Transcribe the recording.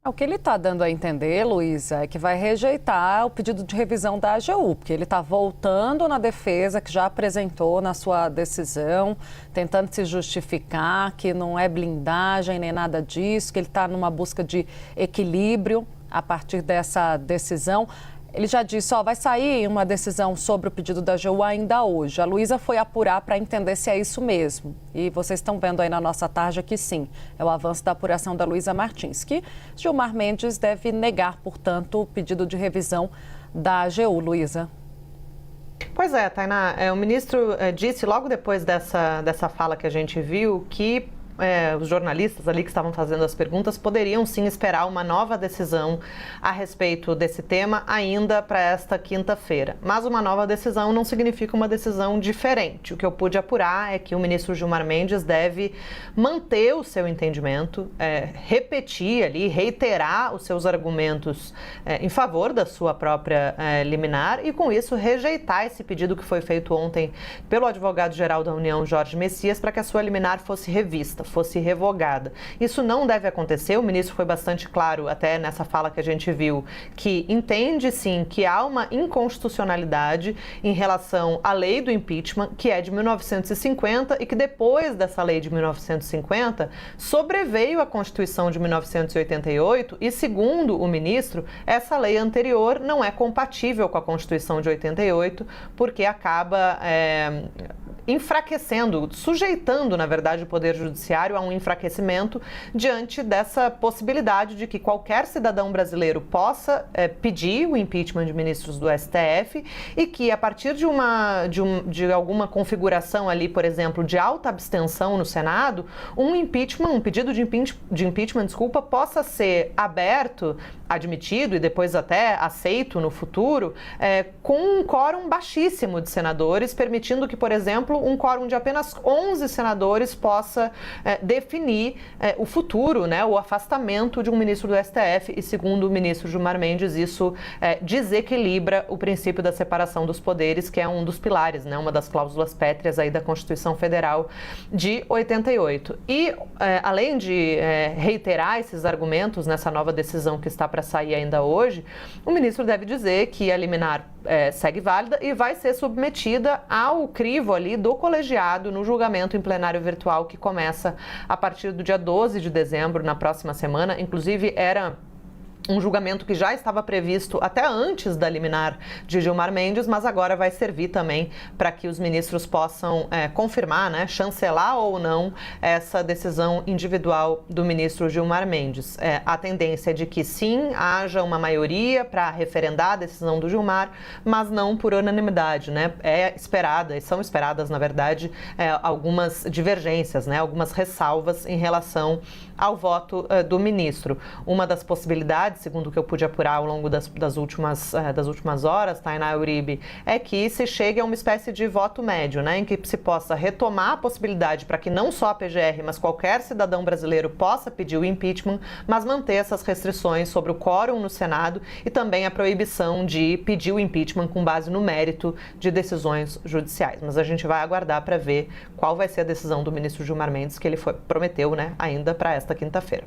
O que ele está dando a entender, Luísa, é que vai rejeitar o pedido de revisão da AGU, porque ele está voltando na defesa que já apresentou na sua decisão, tentando se justificar que não é blindagem nem nada disso, que ele está numa busca de equilíbrio a partir dessa decisão. Ele já disse, vai sair uma decisão sobre o pedido da AGU ainda hoje. A Luísa foi apurar para entender se é isso mesmo. E vocês estão vendo aí na nossa tarja que sim, é o avanço da apuração da Luísa Martins, que Gilmar Mendes deve negar, portanto, o pedido de revisão da AGU. Luísa. Pois é, Tainá, o ministro disse logo depois dessa fala que a gente viu que os jornalistas ali que estavam fazendo as perguntas poderiam sim esperar uma nova decisão a respeito desse tema ainda para esta quinta-feira. Mas uma nova decisão não significa uma decisão diferente. O que eu pude apurar é que o ministro Gilmar Mendes deve manter o seu entendimento, repetir ali, reiterar os seus argumentos em favor da sua própria liminar e com isso rejeitar esse pedido que foi feito ontem pelo advogado-geral da União, Jorge Messias, para que a sua liminar fosse revista, fosse revogada. Isso não deve acontecer, o ministro foi bastante claro até nessa fala que a gente viu, que entende sim que há uma inconstitucionalidade em relação à lei do impeachment, que é de 1950 e que depois dessa lei de 1950 sobreveio a Constituição de 1988 e, segundo o ministro, essa lei anterior não é compatível com a Constituição de 88 porque acaba enfraquecendo, sujeitando, na verdade, o Poder Judiciário a um enfraquecimento diante dessa possibilidade de que qualquer cidadão brasileiro possa pedir o impeachment de ministros do STF e que, a partir de alguma configuração ali, por exemplo, de alta abstenção no Senado, um pedido de impeachment, possa ser aberto, admitido e depois até aceito no futuro, com um quórum baixíssimo de senadores, permitindo que, por exemplo, um quórum de apenas 11 senadores possa definir o futuro, o afastamento de um ministro do STF e, segundo o ministro Gilmar Mendes, isso desequilibra o princípio da separação dos poderes, que é um dos pilares, uma das cláusulas pétreas aí da Constituição Federal de 88. E, além de reiterar esses argumentos nessa nova decisão que está para sair ainda hoje, o ministro deve dizer que a liminar segue válida e vai ser submetida ao crivo ali do colegiado no julgamento em plenário virtual que começa a partir do dia 12 de dezembro, na próxima semana. Inclusive, era um julgamento que já estava previsto até antes da liminar de Gilmar Mendes, mas agora vai servir também para que os ministros possam confirmar, chancelar ou não essa decisão individual do ministro Gilmar Mendes. A tendência é de que sim, haja uma maioria para referendar a decisão do Gilmar, mas não por unanimidade, são esperadas, na verdade, algumas divergências, algumas ressalvas em relação ao voto do ministro. Uma das possibilidades, segundo o que eu pude apurar ao longo das últimas horas, Tainá Uribe, é que se chegue a uma espécie de voto médio, em que se possa retomar a possibilidade para que não só a PGR, mas qualquer cidadão brasileiro possa pedir o impeachment, mas manter essas restrições sobre o quórum no Senado e também a proibição de pedir o impeachment com base no mérito de decisões judiciais. Mas a gente vai aguardar para ver qual vai ser a decisão do ministro Gilmar Mendes, que ele prometeu ainda para esta quinta-feira.